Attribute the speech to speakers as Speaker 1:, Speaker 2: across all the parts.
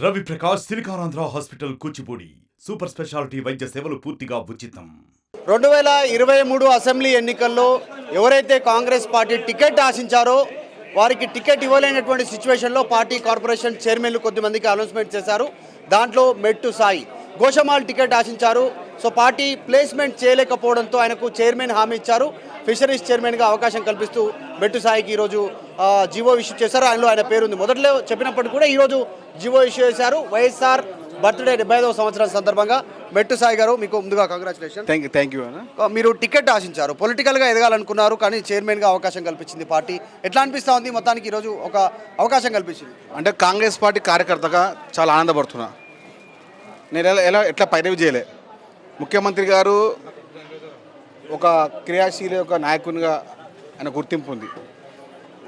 Speaker 1: Ravi Prakash Siliconandhra hospital Kuchipudi super speciality వైద్య సేవలు పూర్తిగా ఉచితం.
Speaker 2: 2023 అసెంబ్లీ ఎన్నికల్లో ఎవరైతే కాంగ్రెస్ పార్టీ టికెట్ ఆశించారో వారికి టికెట్ ఇవ్వలేనటువంటి సిచ్యువేషన్లో పార్టీ కార్పొరేషన్ చైర్మన్లు కొద్దిమందికి అనౌన్స్మెంట్ చేశారు. దాంట్లో మెట్టు సాయి గోషమాల్ టికెట్ ఆశించారు. సో పార్టీ ప్లేస్మెంట్ చేయలేకపోవడంతో ఆయనకు చైర్మన్ హామీ ఇచ్చారు. ఫిషరీస్ చైర్మన్గా అవకాశం కల్పిస్తూ మెట్టు సాయికి ఈరోజు జీవో ఇష్యూ చేశారు. ఆయనలో ఆయన పేరుంది. మొదట్లో చెప్పినప్పటికీ కూడా ఈరోజు జీవో ఇష్యూ చేశారు. వైఎస్ఆర్ బర్త్డే 75వ సంవత్సరం సందర్భంగా మెట్టు సాయి గారు మీకు ముందుగా కంగ్రాచులేషన్.
Speaker 3: థ్యాంక్ యూ అన్న.
Speaker 2: మీరు టికెట్ ఆశించారు, పొలిటికల్గా ఎదగాలనుకున్నారు, కానీ చైర్మన్గా అవకాశం కల్పించింది పార్టీ. ఎట్లా అనిపిస్తూ ఉంది? మొత్తానికి ఈరోజు ఒక అవకాశం కల్పించింది.
Speaker 3: అంటే కాంగ్రెస్ పార్టీ కార్యకర్తగా చాలా ఆనందపడుతున్నా. నేను ఎట్లా పైరవి చేయలే. ముఖ్యమంత్రి గారు ఒక క్రియాశీల ఒక నాయకునిగా ఆయన గుర్తింపు ఉంది.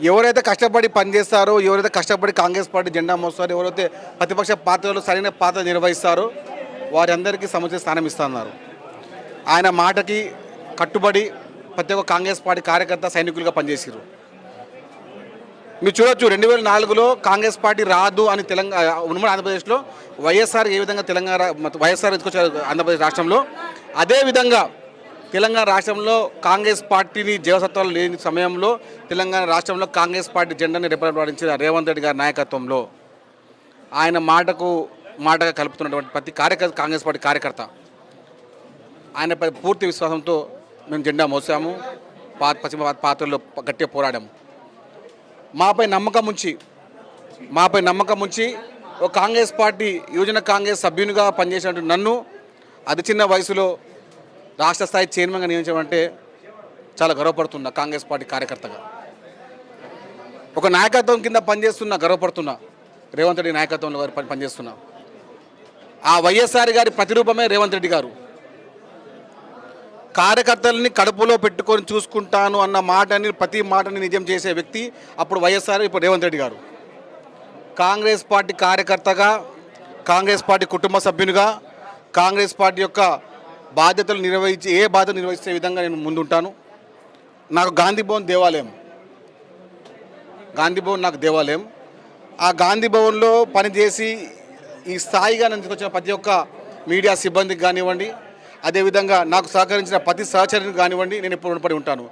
Speaker 3: ఎవరైతే కష్టపడి పనిచేస్తారో, ఎవరైతే కష్టపడి కాంగ్రెస్ పార్టీ జెండా మోస్తారో, ఎవరైతే ప్రతిపక్ష పాత్రలో సరైన పాత్ర నిర్వహిస్తారో వారందరికీ సముచిత స్థానం ఇస్తున్నారు. ఆయన మాటకి కట్టుబడి ప్రతి ఒక్క కాంగ్రెస్ పార్టీ కార్యకర్త సైనికులుగా పనిచేసారు. మీరు చూడొచ్చు, 2004లో కాంగ్రెస్ పార్టీ రాదు అని ఉమ్మడి ఆంధ్రప్రదేశ్లో వైఎస్ఆర్ ఏ విధంగా వైఎస్ఆర్ ఎత్తుకొచ్చారు ఆంధ్రప్రదేశ్ రాష్ట్రంలో, అదేవిధంగా తెలంగాణ రాష్ట్రంలో కాంగ్రెస్ పార్టీని జీవసత్వాలు లేని సమయంలో తెలంగాణ రాష్ట్రంలో కాంగ్రెస్ పార్టీ జెండాని రిప్రజెంటించిన రేవంత్ రెడ్డి గారి నాయకత్వంలో ఆయన మాటగా కలుపుతున్నటువంటి ప్రతి కార్యకర్త కాంగ్రెస్ పార్టీ కార్యకర్త ఆయన పూర్తి విశ్వాసంతో మేము జెండా మోసాము. పశ్చిమ పాత్రలో గట్టిగా పోరాడాము. మాపై నమ్మకం ఉంచి ఒక కాంగ్రెస్ పార్టీ యువజన కాంగ్రెస్ సభ్యునిగా పనిచేసినటువంటి నన్ను అతి చిన్న వయసులో రాష్ట్ర స్థాయి చైర్మన్గా నియమించమంటే చాలా గర్వపడుతున్నా. కాంగ్రెస్ పార్టీ కార్యకర్తగా ఒక నాయకత్వం కింద గర్వపడుతున్నా. రేవంత్ రెడ్డి నాయకత్వంలో పనిచేస్తున్నా. ఆ వైఎస్ఆర్ గారి ప్రతిరూపమే రేవంత్ రెడ్డి గారు. కార్యకర్తలని కడుపులో పెట్టుకొని చూసుకుంటాను అన్న ప్రతి మాటని నిజం చేసే వ్యక్తి అప్పుడు వైఎస్ఆర్, ఇప్పుడు రేవంత్ రెడ్డి గారు. కాంగ్రెస్ పార్టీ కార్యకర్తగా, కాంగ్రెస్ పార్టీ కుటుంబ సభ్యునిగా, కాంగ్రెస్ పార్టీ యొక్క బాధ్యతలు నిర్వహించే విధంగా నేను ముందుంటాను. నాకు గాంధీ భవన్ నాకు దేవాలయం. ఆ గాంధీ భవన్లో పనిచేసి ఈ స్థాయిగా నన్ను వచ్చిన ప్రతి ఒక్క మీడియా సిబ్బందికి కానివ్వండి, అదేవిధంగా నాకు సహకరించిన ప్రతి సహచరునికి కానివ్వండి, నేను ఎప్పుడు రుణపడి ఉంటాను.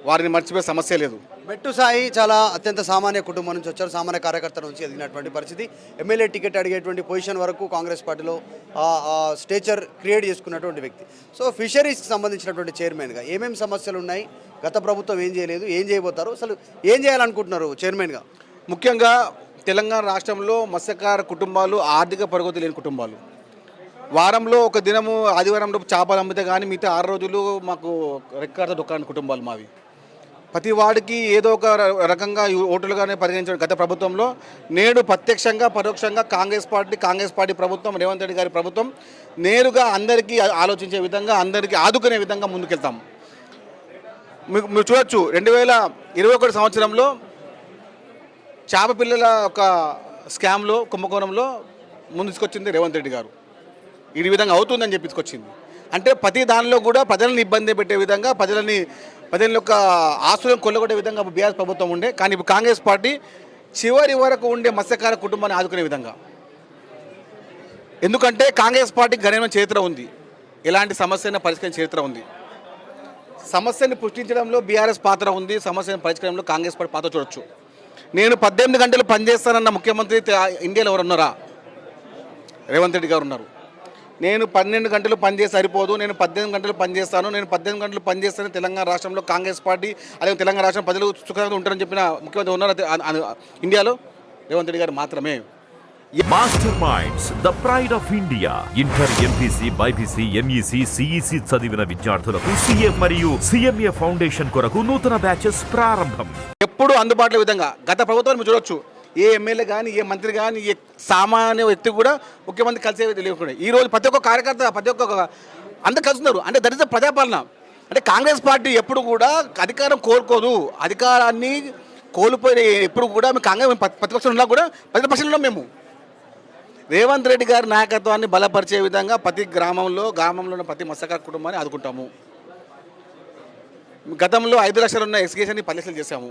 Speaker 3: వారిని మర్చిపోయే సమస్య లేదు.
Speaker 2: మెట్టు సాయి చాలా అత్యంత సామాన్య కుటుంబం నుంచి వచ్చారు. సామాన్య కార్యకర్త నుంచి ఎదిగినటువంటి పరిస్థితి. ఎమ్మెల్యే టికెట్ అడిగేటువంటి పొజిషన్ వరకు కాంగ్రెస్ పార్టీలో స్టేచర్ క్రియేట్ చేసుకున్నటువంటి వ్యక్తి. సో ఫిషరీస్కి సంబంధించినటువంటి చైర్మన్గా ఏమేమి సమస్యలు ఉన్నాయి? గత ప్రభుత్వం ఏం చేయలేదు, ఏం చేయబోతారు, అసలు ఏం చేయాలనుకుంటున్నారు చైర్మన్గా?
Speaker 3: ముఖ్యంగా తెలంగాణ రాష్ట్రంలో మత్స్యకార కుటుంబాలు ఆర్థిక పురోగతి లేని కుటుంబాలు. వారంలో ఒక దినము ఆదివారంలో చేపలు అమ్మితే కానీ మిగతా 6 రోజులు మాకు రెక్కార్త దుకాణ కుటుంబాలు మావి. ప్రతి వాడికి ఏదో ఒక రకంగా ఓటులుగానే పరిగణించిన గత ప్రభుత్వంలో నేడు ప్రత్యక్షంగా పరోక్షంగా కాంగ్రెస్ పార్టీ ప్రభుత్వం, రేవంత్ రెడ్డి గారి ప్రభుత్వం నేరుగా అందరికీ ఆలోచించే విధంగా, అందరికీ ఆదుకునే విధంగా ముందుకెళ్తాం. మీరు చూడొచ్చు, 2021 సంవత్సరంలో చేప పిల్లల ఒక స్కామ్లో, కుంభకోణంలో ముందుకొచ్చింది రేవంత్ రెడ్డి గారు. ఈ విధంగా అవుతుందని చెప్పించుకొచ్చింది. అంటే ప్రతి దానిలో కూడా ప్రజలను ఇబ్బంది పెట్టే విధంగా, ప్రజల యొక్క ఆస్తులను కొల్లగొట్టే విధంగా బీఆర్ఎస్ ప్రభుత్వం ఉండే. కానీ ఇప్పుడు కాంగ్రెస్ పార్టీ చివరి వరకు ఉండే మత్స్యకార కుటుంబాన్ని ఆదుకునే విధంగా. ఎందుకంటే కాంగ్రెస్ పార్టీకి ఘనమైన చరిత్ర ఉంది. ఎలాంటి సమస్యను పరిష్కరించే చరిత్ర ఉంది. సమస్యను పుష్టించడంలో బీఆర్ఎస్ పాత్ర ఉంది. సమస్యను పరిష్కరించడంలో కాంగ్రెస్ పార్టీ పాత్ర చూడొచ్చు. నేను 18 గంటలు పనిచేస్తానన్న ముఖ్యమంత్రి ఇండియాలో ఎవరు ఉన్నారా? రేవంత్ రెడ్డి గారు ఉన్నారు. నేను 12 గంటలు పనిచేసి సరిపోదు, నేను 18 గంటలు పనిచేస్తాను, నేను 18 గంటలు పనిచేస్తాను. తెలంగాణ రాష్ట్రంలో కాంగ్రెస్ పార్టీ, అలాగే తెలంగాణ రాష్ట్రం ప్రజలు సుఖంగా ఉంటారని చెప్పిన ముఖ్యమంత్రి ఉన్నారు ఇండియాలో రేవంత్ రెడ్డి గారు మాత్రమే.
Speaker 4: Master minds, the pride of India. Inter, MPC, BiPC, MEC, CEC చదివిన విద్యార్థులకు సీఏ మరియు సిఎంఏ ఫౌండేషన్ కొరకు నూతన బ్యాచెస్ ప్రారంభం.
Speaker 3: ఎప్పుడు అందుబాటులో విధంగా గత ప్రభుత్వాన్ని చూడొచ్చు. ఏ ఎమ్మెల్యే కానీ, ఏ మంత్రి కానీ, ఏ సామాన్య వ్యక్తి కూడా ముఖ్యమంత్రి కలిసే లేకుండా ఈరోజు ప్రతి ఒక్క కార్యకర్త, ప్రతి ఒక్క అందరు కలుస్తున్నారు. అంటే దట్ ఇస్ ద ప్రజాపాలన. అంటే కాంగ్రెస్ పార్టీ ఎప్పుడు కూడా అధికారం కోరుకోదు. అధికారాన్ని కోల్పోయిన ఎప్పుడు కూడా మేము కాంగ్రెస్ ప్రతిపక్షంలో ఉన్నా కూడా ప్రతిపక్షంలో మేము రేవంత్ రెడ్డి గారి నాయకత్వాన్ని బలపరిచే విధంగా ప్రతి గ్రామంలో ఉన్న ప్రతి మత్స్యకార కుటుంబాన్ని ఆదుకుంటాము. గతంలో 5 లక్షలు ఉన్న ఎస్కేషన్ని 10 లక్షలు చేశాము.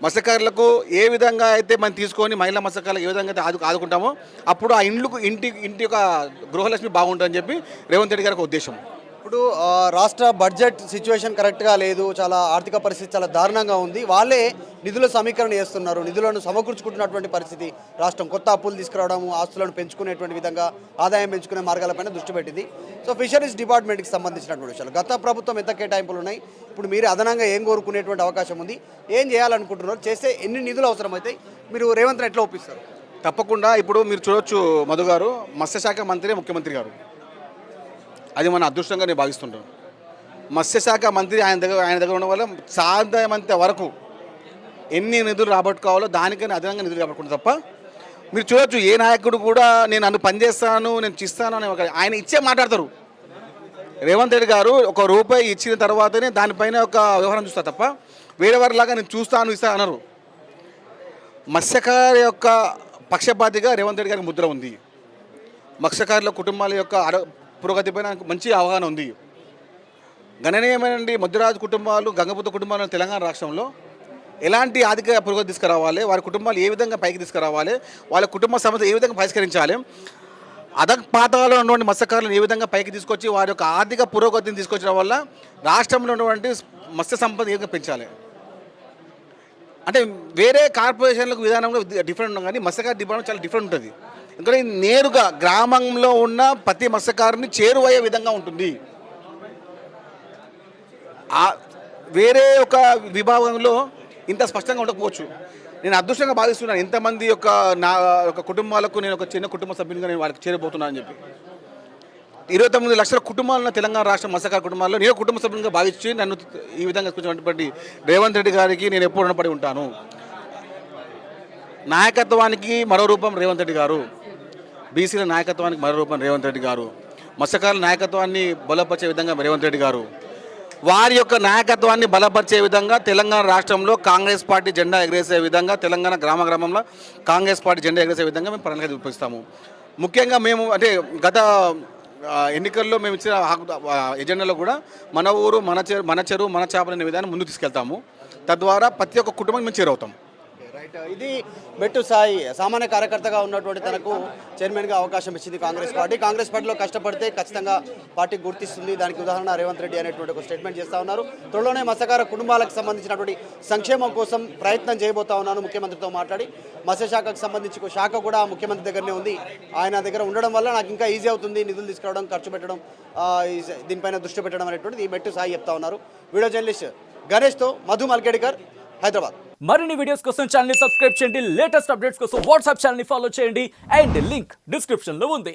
Speaker 3: మత్స్యకారులకు ఏ విధంగా అయితే మనం తీసుకొని మహిళా మత్స్యకారులకు ఏ విధంగా అయితే ఆదుకుంటామో అప్పుడు ఆ ఇంటి యొక్క గృహలక్ష్మి బాగుంటుందని చెప్పి రేవంత్ రెడ్డి గారికి ఒక ఉద్దేశం.
Speaker 2: ఇప్పుడు రాష్ట్ర బడ్జెట్ సిచ్యువేషన్ కరెక్ట్గా లేదు, చాలా ఆర్థిక పరిస్థితి చాలా దారుణంగా ఉంది. వాళ్ళే నిధుల సమీకరణ చేస్తున్నారు, నిధులను సమకూర్చుకుంటున్నటువంటి పరిస్థితి. రాష్ట్రం కొత్త అప్పులు తీసుకురావడం, ఆస్తులను పెంచుకునేటువంటి విధంగా ఆదాయం పెంచుకునే మార్గాలపైన దృష్టి పెట్టింది. సో ఫిషరీస్ డిపార్ట్మెంట్కి సంబంధించినటువంటి విషయాలు గత ప్రభుత్వం ఎంత కేటాయింపులు ఉన్నాయి, ఇప్పుడు మీరు అదనంగా ఏం కోరుకునేటువంటి అవకాశం ఉంది, ఏం చేయాలనుకుంటున్నారు, చేస్తే ఎన్ని నిధులు అవసరమవుతాయి, మీరు రేవంత్ ఎట్లా ఒప్పిస్తారు?
Speaker 3: తప్పకుండా ఇప్పుడు మీరు చూడొచ్చు మధు గారు, మత్స్యశాఖ మంత్రి ముఖ్యమంత్రి గారు, అది మన అదృష్టంగా నేను భావిస్తుంటాను. మత్స్యశాఖ మంత్రి ఆయన దగ్గర ఉండడం వల్ల సాధ్యమంత వరకు ఎన్ని నిధులు రాబట్టుకోవాలో దానికైనా అదనంగా నిధులు రాబట్టుకుంటారు తప్ప మీరు చూడొచ్చు ఏ నాయకుడు కూడా నేను నన్ను పనిచేస్తాను నేను చిస్తాను అని ఆయన ఇచ్చే మాట్లాడతారు. రేవంత్ రెడ్డి గారు ఒక రూపాయి ఇచ్చిన తర్వాతనే దానిపైన ఒక వ్యవహారం చూస్తారు తప్ప వేరే వారిలాగా నేను చూస్తాను ఇస్తాను అనరు. మత్స్యకారు యొక్క పక్షపాతిగా రేవంత్ రెడ్డి గారికి ముద్ర ఉంది. మత్స్యకారుల కుటుంబాల యొక్క పురోగతిపైన మంచి అవగాహన ఉంది. గణనీయమైనటువంటి ముద్రరాజు కుటుంబాలు, గంగపుత్ర కుటుంబాలు తెలంగాణ రాష్ట్రంలో ఎలాంటి ఆర్థిక పురోగతి తీసుకురావాలి, వారి కుటుంబాలు ఏ విధంగా పైకి తీసుకురావాలి, వాళ్ళ కుటుంబ సమస్య ఏ విధంగా పరిష్కరించాలి, అధపాతాలో ఉన్నటువంటి మత్స్యకారులను ఏ విధంగా పైకి తీసుకొచ్చి వారి యొక్క ఆర్థిక పురోగతిని తీసుకొచ్చడం వల్ల రాష్ట్రంలో ఉన్నటువంటి మత్స్య సంపద ఏ విధంగా పెంచాలి. అంటే వేరే కార్పొరేషన్లకు విధానంలో డిఫరెంట్ ఉంటుంది, కానీ మత్స్యకారు డిపార్ట్మెంట్ చాలా డిఫరెంట్ ఉంటుంది. ఎందుకంటే నేరుగా గ్రామంలో ఉన్న ప్రతి మత్స్యకారుని చేరువయ్యే విధంగా ఉంటుంది. వేరే ఒక విభాగంలో ఇంత స్పష్టంగా ఉండకపోవచ్చు. నేను అదృష్టంగా భావిస్తున్నాను ఎంతమంది యొక్క నా యొక్క కుటుంబాలకు నేను ఒక చిన్న కుటుంబ సభ్యునిగా నేను వాళ్ళకి చేరబోతున్నానని చెప్పి. 29 లక్షల కుటుంబాలు ఉన్న తెలంగాణ రాష్ట్ర మత్స్యకార కుటుంబాల్లో నేను కుటుంబ సభ్యునిగా భావించి నన్ను ఈ విధంగా తీసుకొచ్చినటువంటి రేవంత్ రెడ్డి గారికి నేను ఎప్పుడు రుణపడి ఉంటాను. నాయకత్వానికి మరో రూపం రేవంత్ రెడ్డి గారు, బీసీల నాయకత్వానికి మరో రూపం రేవంత్ రెడ్డి గారు, మత్స్యకారుల నాయకత్వాన్ని బలపరిచే విధంగా రేవంత్ రెడ్డి గారు, వారి యొక్క నాయకత్వాన్ని బలపరిచే విధంగా తెలంగాణ రాష్ట్రంలో కాంగ్రెస్ పార్టీ జెండా ఎగరేసే విధంగా, తెలంగాణ గ్రామంలో కాంగ్రెస్ పార్టీ జెండా ఎగరేసే విధంగా మేము ప్రణాళిక చూపిస్తాము. ముఖ్యంగా మేము అంటే గత ఎన్నికల్లో మేము ఇచ్చిన ఎజెండాలో కూడా మన ఊరు మన చెరువు మన చేపలు అనే విధానం ముందుకు తీసుకెళ్తాము. తద్వారా ప్రతి ఒక్క కుటుంబం మేము చేరవుతాం.
Speaker 2: రైట్, ఇది మెట్టు సాయి సామాన్య కార్యకర్తగా ఉన్నటువంటి తనకు చైర్మన్గా అవకాశం ఇచ్చింది కాంగ్రెస్ పార్టీ. కాంగ్రెస్ పార్టీలో కష్టపడితే ఖచ్చితంగా పార్టీ గుర్తిస్తుంది, దానికి ఉదాహరణ రేవంత్ రెడ్డి అనేటువంటి ఒక స్టేట్మెంట్ చేస్తూ ఉన్నారు. త్వరలోనే మత్స్యకార కుటుంబాలకు సంబంధించినటువంటి సంక్షేమం కోసం ప్రయత్నం చేయబోతా ఉన్నాను ముఖ్యమంత్రితో మాట్లాడి. మత్స్యశాఖకు సంబంధించి ఒక శాఖ కూడా ముఖ్యమంత్రి దగ్గరనే ఉంది, ఆయన దగ్గర ఉండడం వల్ల నాకు ఇంకా ఈజీ అవుతుంది నిధులు తీసుకురావడం, ఖర్చు పెట్టడం, దీనిపైన దృష్టి పెట్టడం అనేటువంటిది ఈ మెట్టు సాయి చెప్తా ఉన్నారు. వీడియో జర్నలిస్ట్ గణేష్తో మధు మల్కేడ్కర్, హైదరాబాద్.
Speaker 5: మరిన్ని వీడియోస్ కోసం ఛానల్ ని సబ్స్క్రైబ్ చేయండి, లేటెస్ట్ అప్డేట్స్ కోసం వాట్సాప్ ఛానల్ ని ఫాలో చేయండి అండ్ లింక్ డిస్క్రిప్షన్ లో ఉంది.